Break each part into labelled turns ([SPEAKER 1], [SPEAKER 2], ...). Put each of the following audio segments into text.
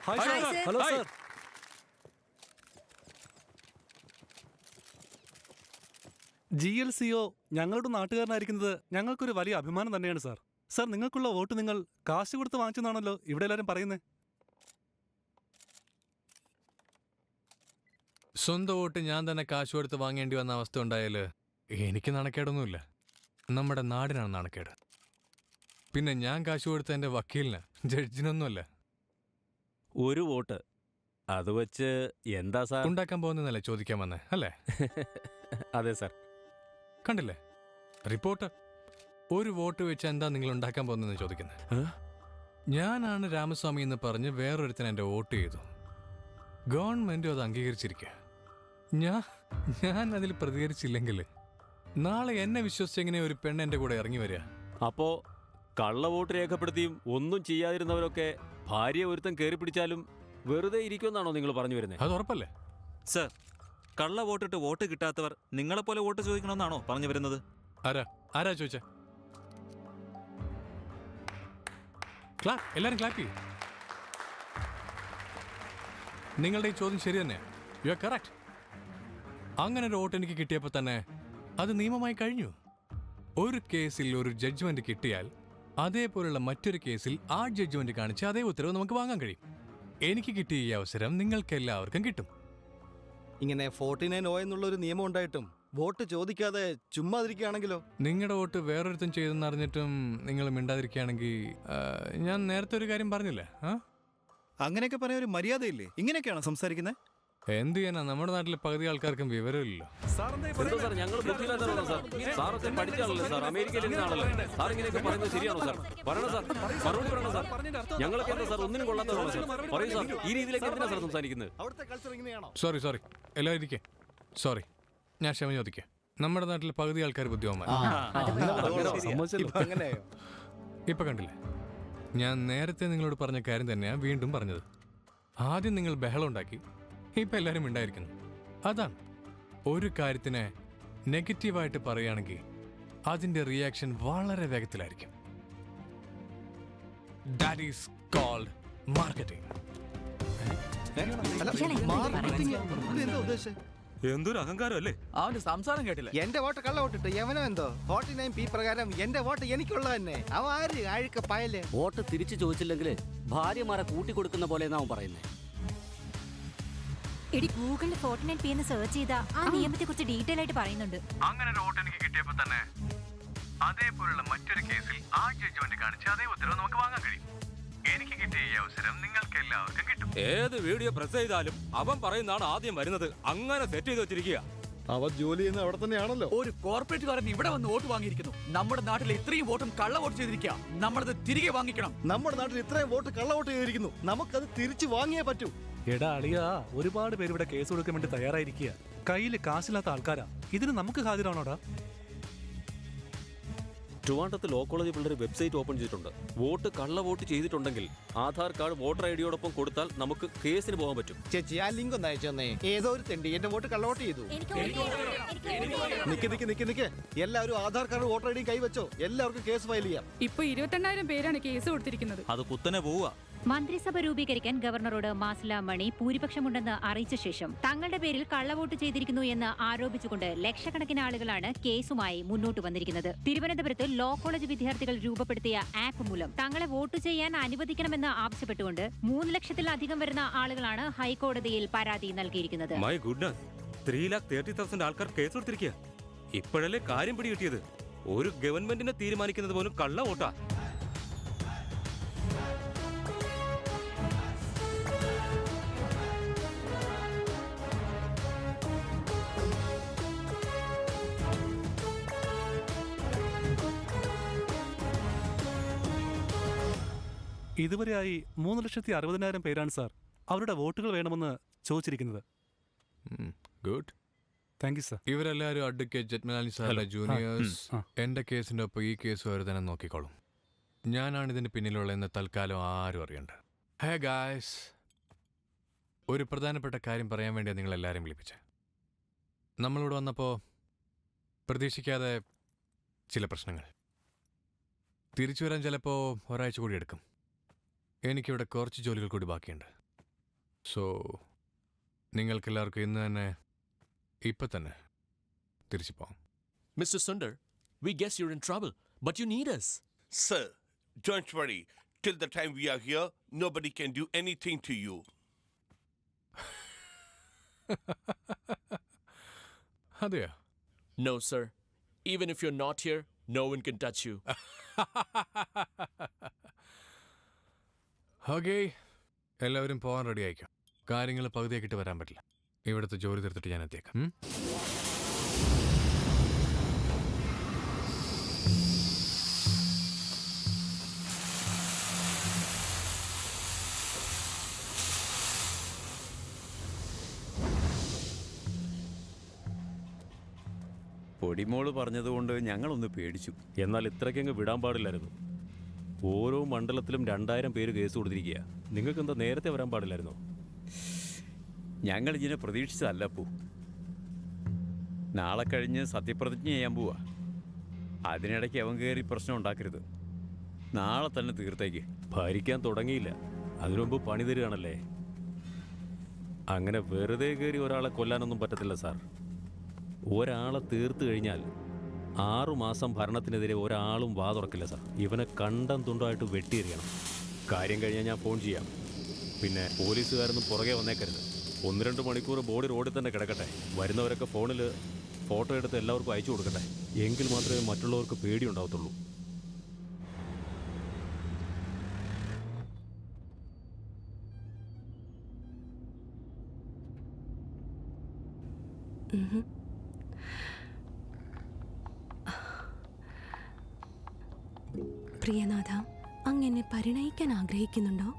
[SPEAKER 1] Hi
[SPEAKER 2] hi
[SPEAKER 1] sir.
[SPEAKER 2] Sir.
[SPEAKER 1] Hello
[SPEAKER 3] hi.
[SPEAKER 1] Sir. GLCO ഞങ്ങളുടെ നാട്ടുകാരനായിരിക്കുന്നത് ഞങ്ങൾക്കൊരു വലിയ അഭിമാനം തന്നെയാണ് സാർ. സാർ, നിങ്ങൾക്കുള്ള വോട്ട് നിങ്ങൾ കാശ് കൊടുത്ത് വാങ്ങിച്ചെന്നാണല്ലോ ഇവിടെ എല്ലാവരും പറയുന്നത്.
[SPEAKER 3] സ്വന്തം വോട്ട് ഞാൻ തന്നെ കാശ് കൊടുത്ത് വാങ്ങേണ്ടി വന്ന അവസ്ഥ ഉണ്ടായാൽ എനിക്ക് നാണക്കേടൊന്നുമില്ല. നമ്മുടെ നാടിനാണ് നാണക്കേട്. പിന്നെ ഞാൻ കാശ് കൊടുത്ത എൻ്റെ വക്കീലിന്, ജഡ്ജിനൊന്നുമല്ല.
[SPEAKER 4] ഒരു വോട്ട് അത് വെച്ച് എന്താ സാർ
[SPEAKER 3] ഉണ്ടാക്കാൻ പോകുന്നതല്ലേ ചോദിക്കാൻ വന്നേ അല്ലേ?
[SPEAKER 4] അതെ സാർ.
[SPEAKER 3] കണ്ടില്ലേ റിപ്പോർട്ട്? ഒരു വോട്ട് വെച്ച് എന്താ നിങ്ങൾ ഉണ്ടാക്കാൻ പോകുന്നതെന്ന് ചോദിക്കുന്നത്. ഞാനാണ് രാമസ്വാമി എന്ന് പറഞ്ഞ് വേറൊരുത്തിന് എൻ്റെ വോട്ട് ചെയ്തു. ഗവൺമെൻറ് അത് അംഗീകരിച്ചിരിക്കുക. ഞാൻ അതിൽ പ്രതികരിച്ചില്ലെങ്കിൽ നാളെ എന്നെ വിശ്വസിച്ചെങ്ങനെ ഒരു പെണ്ണ് എൻ്റെ കൂടെ ഇറങ്ങി വരിക?
[SPEAKER 4] അപ്പോ കള്ള വോട്ട് രേഖപ്പെടുത്തിയും ഒന്നും ചെയ്യാതിരുന്നവരൊക്കെ ഭാര്യയെ ഒരുത്തം കയറി പിടിച്ചാലും വെറുതെ ഇരിക്കുമെന്നാണോ നിങ്ങൾ പറഞ്ഞു വരുന്നത്?
[SPEAKER 3] അത് ഉറപ്പല്ലേ
[SPEAKER 2] സർ, കള്ള വോട്ടിട്ട് വോട്ട് കിട്ടാത്തവർ നിങ്ങളെപ്പോലെ വോട്ട് ചോദിക്കണമെന്നാണോ പറഞ്ഞു വരുന്നത്?
[SPEAKER 3] ആരാ ചോദിച്ചേ? എല്ലാരും ക്ലാപ്പ് ചെയ്യും. നിങ്ങളുടെ ഈ ചോദ്യം ശരി തന്നെയാണ്. You are correct. അങ്ങനെ ഒരു വോട്ട് എനിക്ക് കിട്ടിയപ്പോൾ തന്നെ അത് നിയമമായി കഴിഞ്ഞു. ഒരു കേസിൽ ഒരു ജഡ്ജ്മെന്റ് കിട്ടിയാൽ അതേപോലുള്ള മറ്റൊരു കേസിൽ ആ ജഡ്ജ്മെന്റ് കാണിച്ച് അതേ ഉത്തരവ് നമുക്ക് വാങ്ങാൻ കഴിയും. എനിക്ക് കിട്ടിയ ഈ അവസരം നിങ്ങൾക്ക് എല്ലാവർക്കും കിട്ടും.
[SPEAKER 5] ഇങ്ങനെ 49O എന്നുള്ളൊരു നിയമം ഉണ്ടായിട്ടും വോട്ട് ചോദിക്കാതെ ചുമ്മാതിരിക്കുകയാണെങ്കിലോ?
[SPEAKER 3] നിങ്ങളുടെ വോട്ട് വേറൊരുത്തും ചെയ്തെന്ന് അറിഞ്ഞിട്ടും നിങ്ങൾ മിണ്ടാതിരിക്കുകയാണെങ്കിൽ ഞാൻ നേരത്തെ ഒരു കാര്യം പറഞ്ഞില്ലേ?
[SPEAKER 6] അങ്ങനെയൊക്കെ പറയാൻ ഒരു മര്യാദയില്ലേ? ഇങ്ങനെയൊക്കെയാണോ സംസാരിക്കുന്നത്?
[SPEAKER 3] എന്ത് ചെയ്യാനാ, നമ്മുടെ നാട്ടിലെ പകുതി ആൾക്കാർക്കും വിവരമില്ലല്ലോ.
[SPEAKER 4] എന്തോ സാർ, ഞങ്ങൾ ബുദ്ധിയില്ലാത്തവരാണോ സാർ? സാറൊക്കെ പഠിച്ചാണല്ലോ സാർ, അമേരിക്കയിൽ ഇരുന്നാണല്ലോ സാർ. ഇങ്ങനെയൊക്കെ പറയുന്നത് ശരിയാണോ സാർ? പറയണോ സാർ, മറുപടി പറയണോ സാർ? ഞങ്ങളൊക്കെ എന്താ സാർ ഒന്നിനും കൊള്ളാത്തതാണോ സാർ? പറയൂ സാർ, ഈ രീതിയിലേക്ക് എന്തിനാ സാർ സംസാരിക്കുന്നത്?
[SPEAKER 5] അവിടുത്തെ കൾച്ചർ ഇങ്ങനെയാണോ?
[SPEAKER 3] സോറി എല്ലാവരും ഇരിക്കേ. സോറി, ഞാൻ ക്ഷമ ചോദിക്കാം. നമ്മുടെ നാട്ടിലെ പകുതി ആൾക്കാർ ബുദ്ധിമാന്മാർ.
[SPEAKER 5] അങ്ങനെയോ?
[SPEAKER 3] ഇപ്പൊ കണ്ടില്ലേ, ഞാൻ നേരത്തെ നിങ്ങളോട് പറഞ്ഞ കാര്യം തന്നെയാ വീണ്ടും പറഞ്ഞത്. ആദ്യം നിങ്ങൾ ബഹളം ഉണ്ടാക്കി, ഇപ്പൊ എല്ലാവരും ഉണ്ടായിരിക്കുന്നു. അതാണ് ഒരു കാര്യത്തിനെ നെഗറ്റീവായിട്ട് പറയുകയാണെങ്കിൽ അതിന്റെ റിയാക്ഷൻ വളരെ വേഗത്തിലായിരിക്കും. That is called marketing.
[SPEAKER 5] എന്താ ഉദ്ദേശം?
[SPEAKER 2] എന്തൊരു അഹങ്കാരം അല്ലേ?
[SPEAKER 7] അവന്റെ സംസാരം കേട്ടില്ല.
[SPEAKER 5] എന്റെ വോട്ട് കള്ള വോട്ടിട്ട് എവനോ എന്തോ 49P പ്രകാരം എന്റെ വോട്ട് എനിക്കുള്ള തന്നെ. അവ ആര് അഴുക്ക പയല്?
[SPEAKER 8] വോട്ട് തിരിച്ചു ചോദിച്ചില്ലെങ്കിൽ ഭാര്യമാരെ കൂട്ടിക്കൊടുക്കുന്ന പോലെ അവൻ പറയുന്നത്.
[SPEAKER 9] എടി, ഗൂഗിളിൽ 49P എന്ന് സെർച്ച് ചെയ്ത ആ നിയമത്തെ കുറിച്ച് ഡീറ്റെയിൽ ആയിട്ട് പറയുന്നുണ്ട്.
[SPEAKER 3] അങ്ങനെ ഒരു വോട്ട് എനിക്ക് കിട്ടിയപ്പോൾ തന്നെ അതേപോലുള്ള മറ്റൊരു കേസിൽ ആ ജഡ്ജ്മെന്റ് കാണിച്ച് അതേ ഉത്തരവ് നമുക്ക് വാങ്ങാൻ കഴിയും. എനിക്ക് കിട്ടിയ ഈ അവസരം നിങ്ങൾക്ക് എല്ലാവർക്കും കിട്ടും.
[SPEAKER 4] ഏത് വീഡിയോ പ്രസ് ചെയ്താലും അവൻ പറയുന്നതാണ് ആദ്യം വരുന്നത്. അങ്ങനെ സെറ്റ് ചെയ്ത് വെച്ചിരിക്കുക.
[SPEAKER 5] അവ ജോലി ചെയ്യുന്ന അവിടെ തന്നെയാണല്ലോ.
[SPEAKER 7] ഒരു കോർപ്പറേറ്റുകാരൻ ഇവിടെ വന്ന് വോട്ട് വാങ്ങിയിരിക്കുന്നു. നമ്മുടെ നാട്ടിലെ ഇത്രയും വോട്ടും കള്ള വോട്ട് ചെയ്തിരിക്കുക. നമ്മളത് തിരികെ വാങ്ങിക്കണം.
[SPEAKER 5] നമ്മുടെ നാട്ടിൽ ഇത്രയും വോട്ട് കള്ള വോട്ട് ചെയ്തിരിക്കുന്നു. നമുക്കത് തിരിച്ചു വാങ്ങിയേ പറ്റൂ.
[SPEAKER 1] എടാ അളിയാ, ഒരുപാട് പേര് ഇവിടെ കേസ് കൊടുക്കാൻ വേണ്ടി തയ്യാറായിരിക്കുക. കയ്യിൽ കാശില്ലാത്ത ആൾക്കാരാ. ഇതിന് നമുക്ക് ഹാജരാണോടാ?
[SPEAKER 4] ട്രിവാൻഡ്രത്ത് ലോ കോളേജ് പിള്ളേർ വെബ്സൈറ്റ് ഓപ്പൺ ചെയ്തിട്ടുണ്ട്. വോട്ട് കള്ള വോട്ട് ചെയ്തിട്ടുണ്ടെങ്കിൽ ആധാർ കാർഡ് വോട്ടർ ഐഡിയോടൊപ്പം കൊടുത്താൽ നമുക്ക് കേസിന് പോകാൻ പറ്റും.
[SPEAKER 5] ചേച്ചി, ആ ലിങ്ക് ഒന്ന് അയച്ചെന്നേ. ഏതോ ഒരു തെണ്ടി എന്റെ വോട്ട് കള്ള വോട്ട് ചെയ്തു. നിക്ക് എല്ലാവരും ആധാർ കാർഡ് വോട്ടർ ഐഡി കൈവച്ചോ. എല്ലാവർക്കും കേസ് ഫയൽ ചെയ്യാം.
[SPEAKER 10] ഇപ്പൊ 28,000 പേരാണ് കേസ് കൊടുത്തിരിക്കുന്നത്.
[SPEAKER 2] അത് കുത്തനെ പോവുക.
[SPEAKER 9] മന്ത്രിസഭ രൂപീകരിക്കാൻ ഗവർണറോട് മാസില മണി ഭൂരിപക്ഷമുണ്ടെന്ന് അറിയിച്ച ശേഷം തങ്ങളുടെ പേരിൽ കള്ളവോട്ട് ചെയ്തിരിക്കുന്നു എന്ന് ആരോപിച്ചുകൊണ്ട് ലക്ഷക്കണക്കിന് ആളുകളാണ് കേസുമായി മുന്നോട്ട് വന്നിരിക്കുന്നത്. തിരുവനന്തപുരത്ത് ലോ കോളേജ് വിദ്യാർത്ഥികൾ രൂപപ്പെടുത്തിയ ആപ്പ് മൂലം തങ്ങളെ വോട്ട് ചെയ്യാൻ അനുവദിക്കണമെന്ന് ആവശ്യപ്പെട്ടുകൊണ്ട് 3 ലക്ഷത്തിലധികം വരുന്ന ആളുകളാണ് ഹൈക്കോടതിയിൽ പരാതി നൽകിയിരിക്കുന്നത്.
[SPEAKER 4] മൈ ഗുഡ്നസ്, 3,30,000 ആൾക്കാർ കേസ് കൊടുത്തിരിക്കുക. ഇപ്പോഴല്ലേ കാര്യം പിടികിട്ടിയത്? ഒരു ഗവൺമെന്റിനെ തീരുമാനിക്കുന്നത് പോലും കള്ള വോട്ടാ.
[SPEAKER 1] ഇതുവരെയായി 3,60,000 പേരാണ് സാർ അവരുടെ വോട്ടുകൾ വേണമെന്ന് ചോദിച്ചിരിക്കുന്നത്.
[SPEAKER 3] Good,
[SPEAKER 1] thank you sir.
[SPEAKER 3] ഇവരെല്ലാവരും അഡ്വക്കേറ്റ് ജറ്റ്മലാനി സാറിന്റെ ജൂനിയേഴ്സ്. എന്റെ കേസിന്റെ ഒപ്പം ഈ കേസ് വരെ തന്നെ നോക്കിക്കോളും. ഞാനാണ് ഇതിന് പിന്നിലുള്ള എന്ന് തൽക്കാലം ആരും അറിയണ്ട. ഹേ ഗായ്സ്, ഒരു പ്രധാനപ്പെട്ട കാര്യം പറയാൻ വേണ്ടിയാണ് നിങ്ങളെല്ലാവരും വിളിപ്പിച്ചത്. നമ്മളിവിടെ വന്നപ്പോൾ പ്രതീക്ഷിക്കാതെ ചില പ്രശ്നങ്ങൾ. തിരിച്ചു വരാൻ ചിലപ്പോൾ ഒരാഴ്ച കൂടി എടുക്കും. എനിക്കിവിടെ കുറച്ച് ജോലികൾ കൂടി ബാക്കിയുണ്ട്. സോ നിങ്ങൾക്കെല്ലാവർക്കും ഇന്ന് തന്നെ ഇപ്പം തന്നെ തിരിച്ചു പോകാം.
[SPEAKER 11] Mr. Sundar, we guess you're in trouble, but you need us.
[SPEAKER 12] Sir, don't worry. Till the time we are here, nobody can do anything to you.
[SPEAKER 3] അതെയോ?
[SPEAKER 11] No, sir. Even if you're not here, no one can touch you.
[SPEAKER 3] Okay, എല്ലാവരും പോകാൻ ready ആയിക്കാം. കാര്യങ്ങൾ പകുതിയാക്കിയിട്ട് വരാൻ പറ്റില്ല. ഇവിടുത്തെ ജോലി തീർത്തിട്ട് ഞാൻ എത്തിയേക്കാം.
[SPEAKER 4] പൊടിമോള് പറഞ്ഞതുകൊണ്ട് ഞങ്ങളൊന്ന് പേടിച്ചു. എന്നാൽ ഇത്രയ്ക്കങ്ങ് വിടാൻ പാടില്ലായിരുന്നു. ഓരോ മണ്ഡലത്തിലും 2000 പേര് കേസ് കൊടുത്തിരിക്കുക. നിങ്ങൾക്ക് എന്താ നേരത്തെ വരാൻ പാടില്ലായിരുന്നോ? ഞങ്ങൾ ഇതിനെ പ്രതീക്ഷിച്ചതല്ല പൂ. നാളെ കഴിഞ്ഞ് സത്യപ്രതിജ്ഞ ചെയ്യാൻ പോവാ. അതിനിടയ്ക്ക് അവൻ കയറി പ്രശ്നം ഉണ്ടാക്കരുത്. നാളെ തന്നെ തീർത്തേക്ക്. ഭരിക്കാൻ തുടങ്ങിയില്ല, അതിനുമുമ്പ് പണി തരികയാണല്ലേ. അങ്ങനെ വെറുതെ കയറി ഒരാളെ കൊല്ലാനൊന്നും പറ്റത്തില്ല സാർ. ഒരാളെ തീർത്തു കഴിഞ്ഞാൽ 6 മാസം ഭരണത്തിനെതിരെ ഒരാളും വാ തുറക്കില്ല സാർ. ഇവനെ കണ്ടം തുണ്ടായിട്ട് വെട്ടിയെറിയണം. കാര്യം കഴിഞ്ഞാൽ ഞാൻ ഫോൺ ചെയ്യാം. പിന്നെ പോലീസുകാരൊന്നും പുറകെ വന്നേക്കരുത്. 1-2 മണിക്കൂർ ബോഡി റോഡിൽ തന്നെ കിടക്കട്ടെ. വരുന്നവരൊക്കെ ഫോണിൽ ഫോട്ടോ എടുത്ത് എല്ലാവർക്കും അയച്ചു കൊടുക്കട്ടെ. എങ്കിൽ മാത്രമേ മറ്റുള്ളവർക്ക് പേടിയുണ്ടാവത്തുള്ളൂ.
[SPEAKER 10] പ്രിയനാഥ, അങ്ങനെ പരിണയിക്കാൻ ആഗ്രഹിക്കുന്നുണ്ടോ?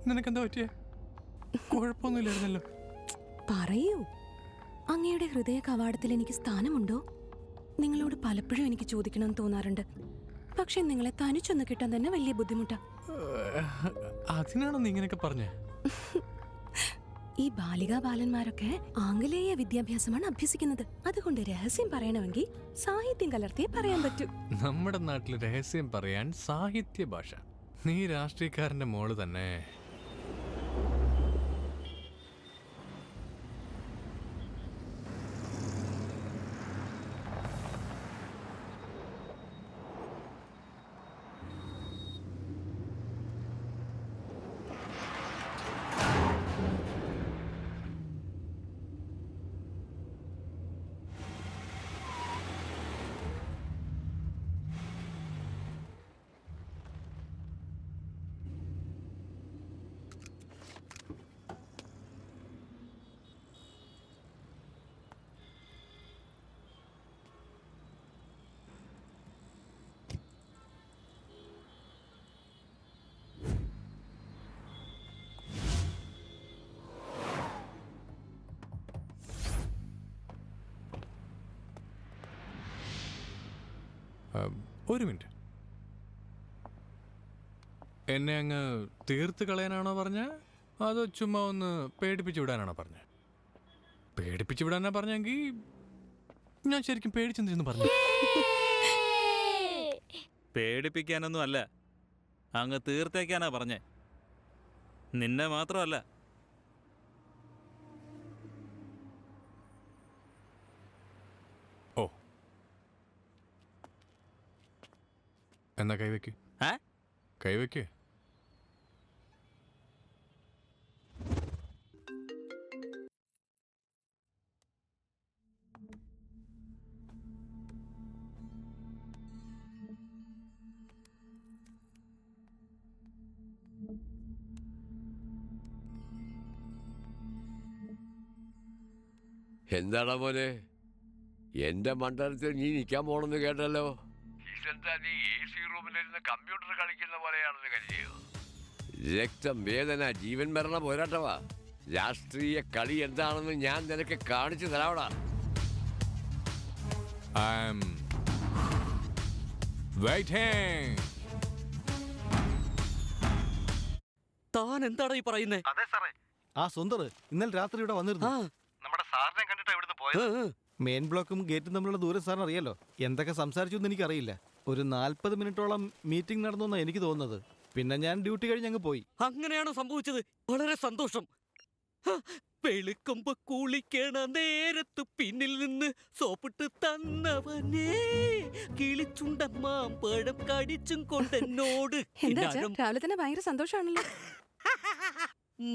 [SPEAKER 3] നിനക്കെന്താ പറ്റിയേ? കുഴപ്പമൊന്നുമില്ലായിരുന്നല്ലോ.
[SPEAKER 10] പറയൂ, അങ്ങയുടെ ഹൃദയ കവാടത്തിൽ എനിക്ക് സ്ഥാനമുണ്ടോ? നിങ്ങളോട് പലപ്പോഴും എനിക്ക് ചോദിക്കണമെന്ന് തോന്നാറുണ്ട്. പക്ഷെ നിങ്ങളെ തനിച്ചൊന്ന് കിട്ടാൻ തന്നെ വലിയ ബുദ്ധിമുട്ടാ.
[SPEAKER 3] അതിനാണോ നീ ഇങ്ങനെയൊക്കെ പറഞ്ഞേ?
[SPEAKER 10] ഈ ബാലികാ ബാലന്മാരൊക്കെ ആംഗലേയ വിദ്യാഭ്യാസമാണ് അഭ്യസിക്കുന്നത്. അതുകൊണ്ട് രഹസ്യം പറയണമെങ്കിൽ സാഹിത്യം കലർത്തിയേ പറയാൻ പറ്റൂ.
[SPEAKER 3] നമ്മുടെ നാട്ടിൽ രഹസ്യം പറയാൻ സാഹിത്യ ഭാഷ. നീ രാഷ്ട്രീയക്കാരന്റെ മോള് തന്നെ. ഒരു മിനിറ്റ്. എന്നെ അങ്ങ് തീർത്ത് കളയാനാണോ പറഞ്ഞ, അതോ ചുമ്മാ ഒന്ന് പേടിപ്പിച്ചു വിടാനാണോ പറഞ്ഞ? പേടിപ്പിച്ചു വിടാനാ പറഞ്ഞെങ്കിൽ ഞാൻ ശരിക്കും പേടിച്ചെന്നിരുന്നു പറഞ്ഞു.
[SPEAKER 2] പേടിപ്പിക്കാനൊന്നും അല്ല, അങ്ങ് തീർത്തേക്കാനാ പറഞ്ഞേ. നിന്നെ മാത്രമല്ല.
[SPEAKER 3] ഓ, എന്നാ കൈവയ്ക്ക്. കൈവയ്ക്ക്.
[SPEAKER 13] എന്താടാ മോനെ, എന്റെ മണ്ഡലത്തിൽ നീ നിൽക്കാൻ പോണെന്ന് കേട്ടല്ലോ. നീ AC റൂമിലിരുന്ന് കമ്പ്യൂട്ടർ കളിക്കുന്ന പോലെയാണെന്ന് കരുതിയോ? രക്തം, വേദന, ജീവൻ മരണ പോരാട്ടവാ. രാഷ്ട്രീയ കളി എന്താണെന്ന് ഞാൻ നിനക്ക് കാണിച്ചു തരാവടാ.
[SPEAKER 8] താൻ എന്താടാ ഈ പറയുന്നേ?
[SPEAKER 5] അതെ സാറേ, ആ സുന്ദർ ഇന്നലെ രാത്രി ഇവിടെ വന്നിരുന്നു. നമ്മുടെ സാറിനെ കണ്ടിട്ടാ ഇവിടുന്ന് പോയത്. മെയിൻ ബ്ലോക്കും ഗേറ്റും തമ്മിലുള്ള ദൂരം സാറിന് അറിയാലോ. എന്തൊക്കെ സംസാരിച്ചു എന്ന് എനിക്കറിയില്ല. ഒരു 40 മിനിറ്റോളം മീറ്റിംഗ് നടന്നു എന്നാണ് എനിക്ക് തോന്നുന്നത്. പിന്നെ ഞാൻ ഡ്യൂട്ടി കഴിഞ്ഞ് അങ്ങ് പോയി.
[SPEAKER 8] അങ്ങനെയാണോ സംഭവിച്ചത്? വളരെ സന്തോഷം. വെളുക്കുമ്പോ കുളിക്കണ നേരത്ത് പിന്നിൽ നിന്ന് സോപ്പിട്ട് തന്നവനേ, കിളിച്ചുണ്ട മാമ്പഴം കടിച്ചും കൊണ്ടെന്നോട്.
[SPEAKER 10] രാവിലെ തന്നെ ഭയങ്കര സന്തോഷാണല്ലോ.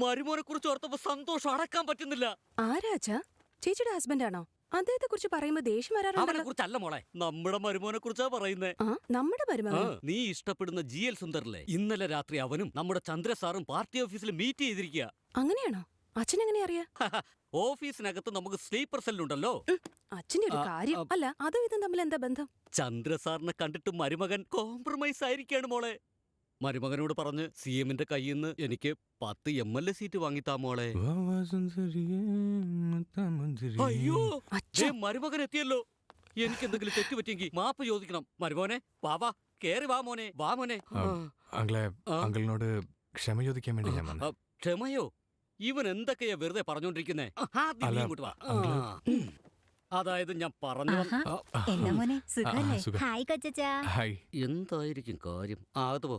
[SPEAKER 8] മരുമോനെ കുറിച്ച് ഓർത്തപ്പോ സന്തോഷം അടക്കാൻ പറ്റുന്നില്ല.
[SPEAKER 10] ആരാച്ചാ? ചേച്ചിയുടെ ഹസ്ബൻഡ് ആണോ? അദ്ദേഹത്തെ കുറിച്ച് പറയുമ്പോ ദേഷ്യം
[SPEAKER 8] അവനെ
[SPEAKER 10] വരാറുണ്ടല്ലോ.
[SPEAKER 8] കുറിച്ചല്ല മോളെ, നമ്മുടെ മരുമോനെ കുറിച്ചാ പറയുന്നേ.
[SPEAKER 10] നമ്മുടെ മരുമകൻ?
[SPEAKER 8] നീ ഇഷ്ടപ്പെടുന്ന GL സുന്ദറിലെ ഇന്നലെ രാത്രി അവനും നമ്മുടെ ചന്ദ്ര സാറും പാർട്ടി ഓഫീസിൽ മീറ്റ് ചെയ്തിരിക്കുക.
[SPEAKER 10] അങ്ങനെയാണോ? അച്ഛൻ എങ്ങനെ അറിയാ?
[SPEAKER 8] ഓഫീസിനകത്ത് നമുക്ക് സ്ലീപ്പർ സെല്ലുണ്ടല്ലോ.
[SPEAKER 10] അച്ഛന്റെ ഒരു കാര്യം. അല്ല, അതും ഇതും തമ്മിൽ എന്താ ബന്ധം?
[SPEAKER 8] ചന്ദ്ര സാറിനെ കണ്ടിട്ട് മരുമകൻ കോംപ്രമൈസ് ആയിരിക്കാണ് മോളെ. മരുമകനോട് പറഞ്ഞ് CM-ന്റെ കയ്യിൽ നിന്ന് എനിക്ക് 10 MLA സീറ്റ് വാങ്ങിത്താ മോളെ. അയ്യോ, മരുമകൻ എത്തിയല്ലോ. എനിക്ക് എന്തെങ്കിലും തെറ്റുപറ്റിയെങ്കിൽ മാപ്പ് ചോദിക്കണം. മരുമോനെ വാ, കേറി വാ മോനെ, വാ മോനെ.
[SPEAKER 3] അങ്കിളിനോട് ക്ഷമ ചോദിക്കാൻ വേണ്ടി ഞാൻ വന്നു.
[SPEAKER 8] ക്ഷമയോ? ഇവൻ എന്തൊക്കെയാ വെറുതെ പറഞ്ഞോണ്ടിരിക്കുന്നേ? അതായത് ഞാൻ പറഞ്ഞു എന്തായിരിക്കും കാര്യം? ആകത്ത് പോ.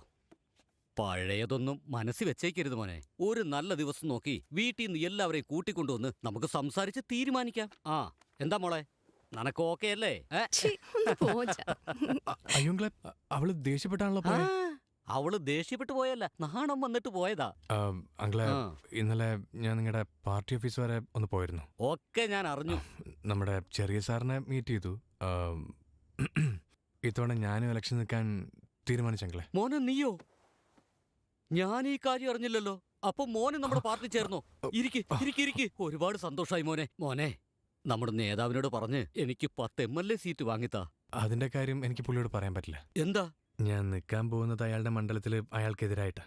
[SPEAKER 8] പഴയതൊന്നും മനസ്സിൽ വെച്ചേക്കരുത് മോനെ. ഒരു നല്ല ദിവസം നോക്കി വീട്ടിൽ നിന്ന് എല്ലാവരെയും കൂട്ടിക്കൊണ്ടുവന്ന് നമുക്ക് സംസാരിച്ച് തീരുമാനിക്കാം. എന്താ മോളെ, നിനക്ക് ഓക്കെ അല്ലേ?
[SPEAKER 3] അയ്യോ, അവള് ദേഷ്യപ്പെട്ടാണല്ലോ പോയെ.
[SPEAKER 8] അവള് ദേഷ്യപ്പെട്ടു പോയല്ല, നാണം വന്നിട്ട് പോയതാ.
[SPEAKER 3] അങ്കിളെ, ഇന്നലെ ഞാൻ നിങ്ങളുടെ പാർട്ടി ഓഫീസ് വരെ ഒന്ന് പോയിരുന്നു.
[SPEAKER 8] ഒക്കെ ഞാൻ അറിഞ്ഞു.
[SPEAKER 3] നമ്മുടെ ചെറിയ സാറിനെ മീറ്റ് ചെയ്തു. ഇത്തവണ ഞാനും ഇലക്ഷൻ നിൽക്കാൻ തീരുമാനിച്ചെങ്കിലേ.
[SPEAKER 8] മോനെ നീയോ? ഞാൻ ഈ കാര്യം അറിഞ്ഞില്ലല്ലോ. അപ്പൊ മോനെ നമ്മുടെ പാർട്ടി ചേർന്നോ? ഇരിക്ക്. ഒരുപാട് സന്തോഷായി മോനെ. മോനെ, നമ്മുടെ നേതാവിനോട് പറഞ്ഞ് എനിക്ക് 10 MLA സീറ്റ് വാങ്ങിത്താ.
[SPEAKER 3] അതിന്റെ കാര്യം എനിക്ക് പുള്ളിയോട് പറയാൻ പറ്റില്ല.
[SPEAKER 8] എന്താ?
[SPEAKER 3] ഞാൻ നിൽക്കാൻ പോകുന്നത് അയാളുടെ മണ്ഡലത്തില് അയാൾക്കെതിരായിട്ടാ.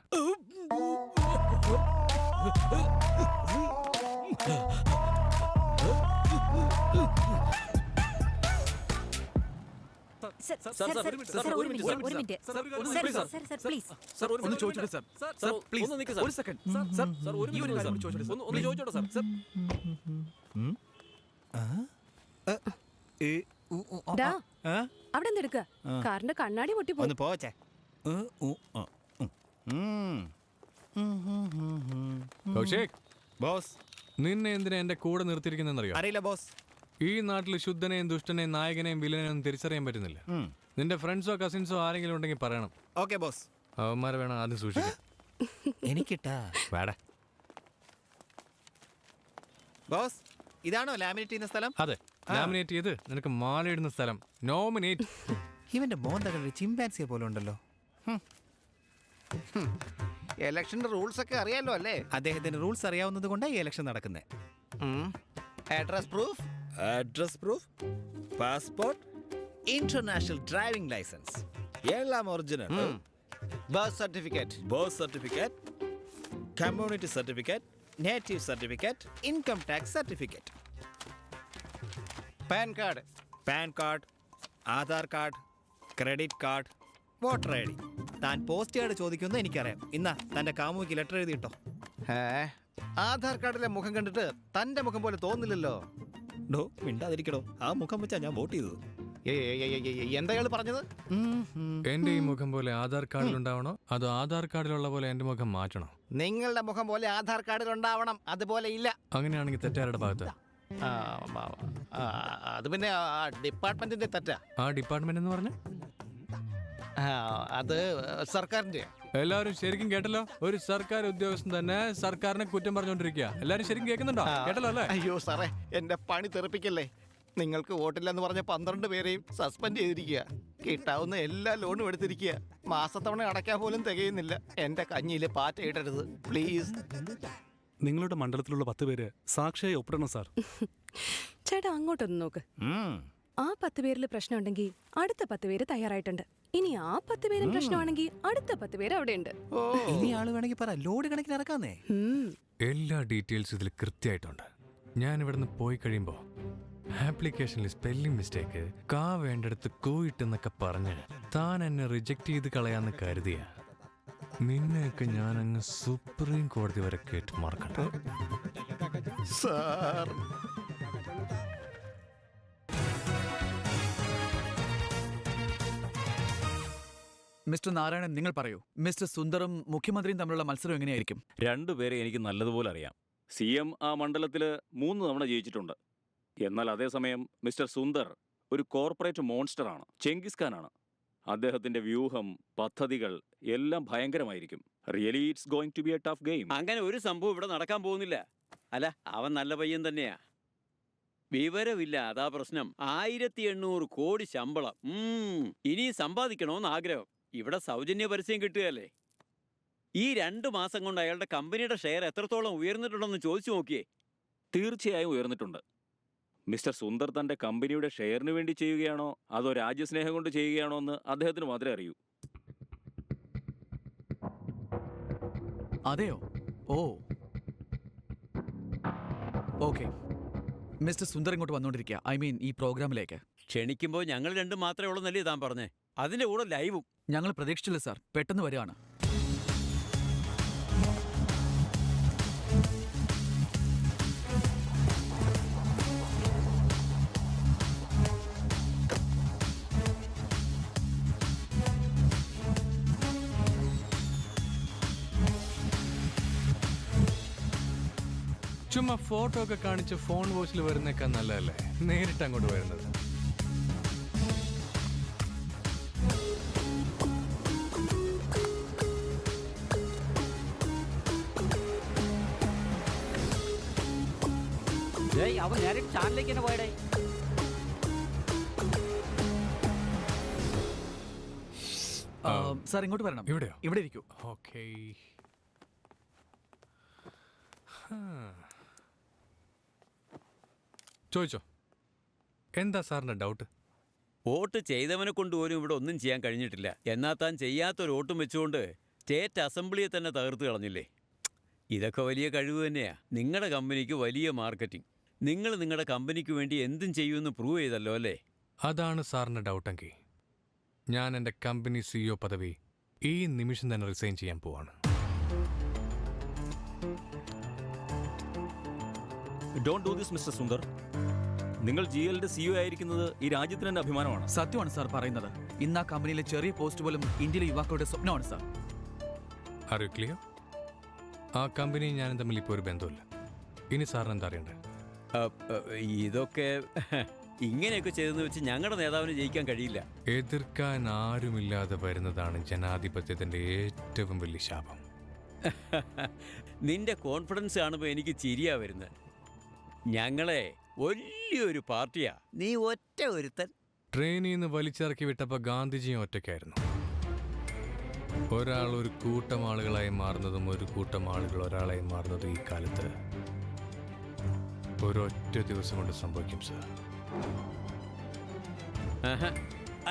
[SPEAKER 10] അവിടെ എന്തെടുക്ക? കാറിന്റെ കണ്ണാടി പൊട്ടിപ്പോയി.
[SPEAKER 5] പോച്ചേ. ബോസ്,
[SPEAKER 3] നിന്നെ എന്തിനാ എന്റെ കൂടെ നിർത്തിയിരിക്കുന്നറിയോ?
[SPEAKER 5] അറിയില്ല ബോസ്.
[SPEAKER 3] ഈ നാട്ടിൽ ശുദ്ധനെയും ദുഷ്ടനെയും നായകനെയും വില്ലനെയും തിരിച്ചറിയാൻ പറ്റുന്നില്ല. നിന്റെ ഫ്രണ്ട്സോ കസിൻസോ ആരെങ്കിലും ഉണ്ടെങ്കിൽ പറയണം.
[SPEAKER 5] Okay boss.
[SPEAKER 3] അവന്മാരെ വേണം ആദ്യം സൂക്ഷിക്കാൻ.
[SPEAKER 5] എനിക്കിട്ടാ
[SPEAKER 3] വേടാ.
[SPEAKER 5] ബോസ്, ഇതാണോ ലാമിനേറ്റ് ചെയ്യുന്ന സ്ഥലം?
[SPEAKER 3] അതെ, ലാമിനേറ്റ് ചെയ്ത് നിനക്ക് മാലയിടുന്ന സ്ഥലം. നോമിനേറ്റ്.
[SPEAKER 5] ഇവന്റെ മോന്തകൾ ചിമ്പാൻസിയെ പോലെ ഉണ്ടല്ലോ.
[SPEAKER 14] ഇലക്ഷന്റെ റൂൾസ് ഒക്കെ അറിയാലോ അല്ലേ?
[SPEAKER 5] അദ്ദേഹത്തിന് റൂൾസ് അറിയാവുന്നത് കൊണ്ടാണ് ഈ ഇലക്ഷൻ നടക്കുന്നത്.
[SPEAKER 14] Address proof,
[SPEAKER 5] passport, international driving licence എല്ലാം original.
[SPEAKER 14] Birth certificate,
[SPEAKER 5] community certificate, native certificate, income tax certificate, PAN card, Aadhaar card, credit card, voter ID. താൻ പോസ്റ്റ് കാർഡ് ചോദിക്കുമെന്ന് എനിക്കറിയാം. ഇന്നാ തന്റെ കാമുകിക്ക് ലെറ്റർ എഴുതിയിട്ടോ.
[SPEAKER 14] ആധാർ കാർഡിലെ മുഖം കണ്ടിട്ട് തന്റെ മുഖം പോലെ തോന്നില്ലല്ലോ.
[SPEAKER 5] മിണ്ടാതിരിക്കടോ, ആ മുഖം വെച്ചാ ഞാൻ വോട്ട് ചെയ്തത്.
[SPEAKER 14] എന്താ പറഞ്ഞത്?
[SPEAKER 3] എന്റെ ഈ മുഖം പോലെ ആധാർ കാർഡിൽ ഉണ്ടാവണോ അതോ ആധാർ കാർഡിലുള്ള പോലെ എന്റെ മുഖം മാറ്റണോ?
[SPEAKER 14] നിങ്ങളുടെ മുഖം പോലെ ആധാർ കാർഡിൽ ഉണ്ടാവണം, അതുപോലെ ഇല്ല.
[SPEAKER 3] അങ്ങനെയാണെങ്കിൽ തെറ്റാരുടെ ഭാഗത്ത്?
[SPEAKER 14] അത് പിന്നെ ഡിപ്പാർട്ട്മെന്റിന്റെ തെറ്റാ.
[SPEAKER 3] ആ ഡിപ്പാർട്ട്മെന്റ് എന്ന് പറഞ്ഞ
[SPEAKER 14] അത് സർക്കാരിന്റെ.
[SPEAKER 3] എല്ലാവരും ശരിക്കും കേട്ടല്ലോ. ഒരു സർക്കാർ ഉദ്യോഗസ്ഥൻ തന്നെ സർക്കാരിനെ കുറ്റം പറഞ്ഞുകൊണ്ടിരിക്കുക. എല്ലാരും ശരിക്കും കേൾക്കുന്നുണ്ടോ? കേട്ടല്ലോ അല്ലേ?
[SPEAKER 14] അയ്യോ സാറേ, എന്റെ പണി തെറിപ്പിക്കല്ലേ. നിങ്ങൾക്ക് വോട്ടില്ലെന്ന് പറഞ്ഞ 12 പേരെയും സസ്പെൻഡ് ചെയ്തിരിക്കുക. കിട്ടാവുന്ന എല്ലാ ലോണും എടുത്തിരിക്കുക. മാസത്തവണ അടയ്ക്കാൻ പോലും തികയുന്നില്ല. എന്റെ കഞ്ഞിയിൽ പാറ്റ ഇടരുത് പ്ലീസ്.
[SPEAKER 1] നിങ്ങളുടെ മണ്ഡലത്തിലുള്ള 10 പേര് സാക്ഷിയായി ഒപ്പിടണം സാർ.
[SPEAKER 10] ചേട്ടാ, അങ്ങോട്ടൊന്ന് നോക്ക്. ആ 10 പേരിൽ പ്രശ്നമുണ്ടെങ്കിൽ അടുത്ത 10 പേര് തയ്യാറായിട്ടുണ്ട്. ഇനി ആ 10 പേരും പ്രശ്നമാണെങ്കിൽ അടുത്ത 10 പേര് അവിടെ ഉണ്ട്.
[SPEAKER 5] ഇനി ആള് വേണമെങ്കിൽ പറ, ലോഡ് കണക്കിന് ഇറക്കാന്നേ.
[SPEAKER 3] എല്ലാ ഡീറ്റെയിൽസും ഇതിൽ കൃത്യമായിട്ടുണ്ട്. ഞാൻ ഇവിടുന്ന് പോയി കഴിയുമ്പോ ആപ്ലിക്കേഷനിൽ സ്പെല്ലിംഗ് മിസ്റ്റേക്ക്, കാ വേണ്ടടുത്ത് കൂയിട്ടെന്നൊക്കെ പറഞ്ഞ് താൻ എന്നെ റിജക്ട് ചെയ്ത് കളയാന്ന് കരുതിയ നിന്നെയൊക്കെ ഞാൻ അങ്ങ് സുപ്രീം കോടതി വരെ കേട്ട് മറക്കട്ടെ
[SPEAKER 14] സാർ.
[SPEAKER 7] മിസ്റ്റർ നാരായണൻ, നിങ്ങൾ പറയൂ. മിസ്റ്റർ സുന്ദറും മുഖ്യമന്ത്രിയും തമ്മിലുള്ള മത്സരം എങ്ങനെയായിരിക്കും?
[SPEAKER 4] രണ്ടുപേരെ എനിക്ക് നല്ലതുപോലെ അറിയാം. CM ആ മണ്ഡലത്തില് 3 തവണ ജയിച്ചിട്ടുണ്ട്. എന്നാൽ അതേസമയം മിസ്റ്റർ സുന്ദർ ഒരു കോർപ്പറേറ്റ് മോൺസ്റ്ററാണ്, ചെങ്കിസ് ഖാനാണ്. അദ്ദേഹത്തിന്റെ വ്യൂഹം, പദ്ധതികൾ എല്ലാം ഭയങ്കരമായിരിക്കും. Really it's going to be a tough game.
[SPEAKER 15] അങ്ങനെ ഒരു സംഭവം ഇവിടെ നടക്കാൻ പോകുന്നില്ല. അല്ല, അവൻ നല്ല പയ്യൻ തന്നെയാ. വിവരമില്ല, അതാ പ്രശ്നം. 1800 കോടി ശമ്പളം. ഇനി സമ്പാദിക്കണമെന്ന് ആഗ്രഹം. ഇവിടെ സൗജന്യ പരസ്യം കിട്ടുകയല്ലേ. ഈ 2 മാസം കൊണ്ട് അയാളുടെ കമ്പനിയുടെ ഷെയർ എത്രത്തോളം ഉയർന്നിട്ടുണ്ടെന്ന് ചോദിച്ചു നോക്കിയേ.
[SPEAKER 4] തീർച്ചയായും ഉയർന്നിട്ടുണ്ട്. മിസ്റ്റർ സുന്ദർ തന്റെ കമ്പനിയുടെ ഷെയറിന് വേണ്ടി ചെയ്യുകയാണോ അതോ രാജ്യസ്നേഹം കൊണ്ട് ചെയ്യുകയാണോ എന്ന് അദ്ദേഹത്തിന് മാത്രമേ അറിയൂ.
[SPEAKER 7] അതെയോ? ഓ, ഓക്കെ. മിസ്റ്റർ സുന്ദർ ഇങ്ങോട്ട് വന്നുകൊണ്ടിരിക്കുക. ഐ മീൻ ഈ പ്രോഗ്രാമിലേക്ക്.
[SPEAKER 15] ക്ഷണിക്കുമ്പോൾ ഞങ്ങൾ 2 മാത്രമേ ഉള്ളൂന്നല്ലേ താൻ പറഞ്ഞേ? അതിന്റെ കൂടെ ലൈവും.
[SPEAKER 7] ഞങ്ങൾ പ്രതീക്ഷിച്ചില്ല സാർ, പെട്ടെന്ന് വരികയാണ്.
[SPEAKER 3] ചുമ്മാ ഫോട്ടോ ഒക്കെ കാണിച്ച് ഫോൺ വോയിസിൽ വരുന്നേക്കാൾ നല്ലതല്ലേ നേരിട്ട് അങ്ങോട്ട് വരുന്നത്?
[SPEAKER 15] അവൻ നേരിട്ട് ചാനലിലേക്ക് തന്നെ പോയടേ.
[SPEAKER 7] സാർ ഇങ്ങോട്ട് വരണം.
[SPEAKER 3] ഇവിടെയോ?
[SPEAKER 7] ഇവിടെ ഇരിക്കൂ.
[SPEAKER 3] ഓക്കേ. ചോദിച്ചോ, എന്താ സാറിന്റെ ഡൗട്ട്?
[SPEAKER 15] വോട്ട് ചെയ്തവനെ കൊണ്ടുപോലും ഇവിടെ ഒന്നും ചെയ്യാൻ കഴിഞ്ഞിട്ടില്ല. എന്നാൽ താൻ ചെയ്യാത്തൊരു വോട്ടും വെച്ചുകൊണ്ട് സ്റ്റേറ്റ് അസംബ്ലിയെ തന്നെ തകർത്ത് കളഞ്ഞില്ലേ. ഇതൊക്കെ വലിയ കഴിവ് തന്നെയാ. നിങ്ങളുടെ കമ്പനിക്ക് വലിയ മാർക്കറ്റിംഗ്. നിങ്ങൾ നിങ്ങളുടെ കമ്പനിക്ക് വേണ്ടി എന്തും ചെയ്യുമെന്ന് പ്രൂവ് ചെയ്തല്ലോ അല്ലേ?
[SPEAKER 3] അതാണ് സാറിന്റെ ഡൗട്ടെങ്കിൽ ഞാൻ എൻ്റെ കമ്പനി CEO പദവി ഈ നിമിഷം തന്നെ റിസൈൻ ചെയ്യാൻ പോവാണ്.
[SPEAKER 2] Don't do this mister Sundar. നിങ്ങൾ GLന്റെ CEO ആയിരിക്കുന്നത് ഈ രാജ്യത്തിന് തന്നെ അഭിമാനമാണ്.
[SPEAKER 7] സത്യമാണ് സാർ പറയുന്നത്. ഇന്ന് ആ കമ്പനിയിലെ ചെറിയ പോസ്റ്റ് പോലും ഇന്ത്യയിലെ യുവാക്കളുടെ സ്വപ്നമാണ് സാർ.
[SPEAKER 3] Are you clear? ആ കമ്പനി ഞാനും തമ്മിൽ ഇപ്പോൾ ഒരു ബന്ധമില്ല. ഇനി സാറിന് എന്താ അറിയണ്ടേ?
[SPEAKER 15] ഇതൊക്കെ ഇങ്ങനെയൊക്കെ ചെയ്തെന്ന് വെച്ച് ഞങ്ങളുടെ നേതാവിന് ജയിക്കാൻ കഴിയില്ല.
[SPEAKER 3] എതിർക്കാൻ ആരുമില്ലാതെ വരുന്നതാണ് ജനാധിപത്യത്തിന്റെ ഏറ്റവും വലിയ ശാപം.
[SPEAKER 15] നിന്റെ കോൺഫിഡൻസ് കാണുമ്പോൾ എനിക്ക് ചിരിയാ വരുന്നത്. ഞങ്ങളെ വലിയൊരു പാർട്ടിയാ, നീ ഒറ്റ ഒരുത്തൻ.
[SPEAKER 3] ട്രെയിനിൽ നിന്ന് വലിച്ചിറക്കി വിട്ടപ്പോൾ ഗാന്ധിജിയും ഒറ്റയ്ക്കായിരുന്നു. ഒരാൾ ഒരു കൂട്ടം ആളുകളായി മാറുന്നതും ഒരു കൂട്ടം ആളുകൾ ഒരാളായി മാറുന്നതും ഈ കാലത്ത് ഒരൊറ്റ ദിവസം കൊണ്ട് സംഭവിക്കും സാർ.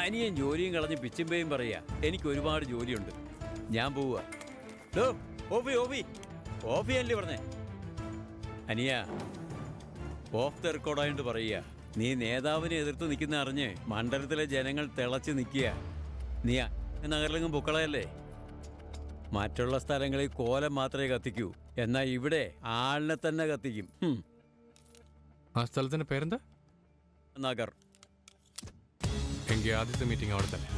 [SPEAKER 15] അനിയൻ ജോലിയും കളഞ്ഞ് പിച്ചുമ്പയും പറയാ, എനിക്ക് ഒരുപാട് ജോലിയുണ്ട്, ഞാൻ പോവുക. ഓഫി അല്ലേ പറഞ്ഞേ? അനിയ ഓഫ് ദ റെക്കോർഡായിട്ട് പറയുക, നീ നേതാവിനെ എതിർത്ത് നിൽക്കുന്ന അറിഞ്ഞ് മണ്ഡലത്തിലെ ജനങ്ങൾ തിളച്ച് നിൽക്കുക. നീ നഗരലെങ്ങും പൊക്കളയല്ലേ. മറ്റുള്ള സ്ഥലങ്ങളിൽ കോലം മാത്രമേ കത്തിക്കൂ, എന്നാൽ ഇവിടെ ആളിനെ തന്നെ കത്തിക്കും.
[SPEAKER 3] ആ സ്ഥലത്തിന്റെ പേരെന്താ?
[SPEAKER 15] നഗർ.
[SPEAKER 3] എങ്കിൽ ആദ്യത്തെ മീറ്റിംഗ് അവിടെ തന്നെ.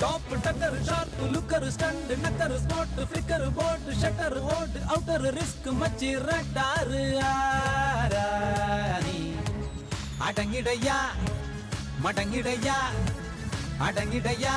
[SPEAKER 16] टॉप टक्कर शार्प लुकर स्टंड नक्कर स्पॉट फ्लिकर बोट शटर होट आउटर रिस्क मची रडार आरानी अडंगिडया मडंगिडया अडंगिडया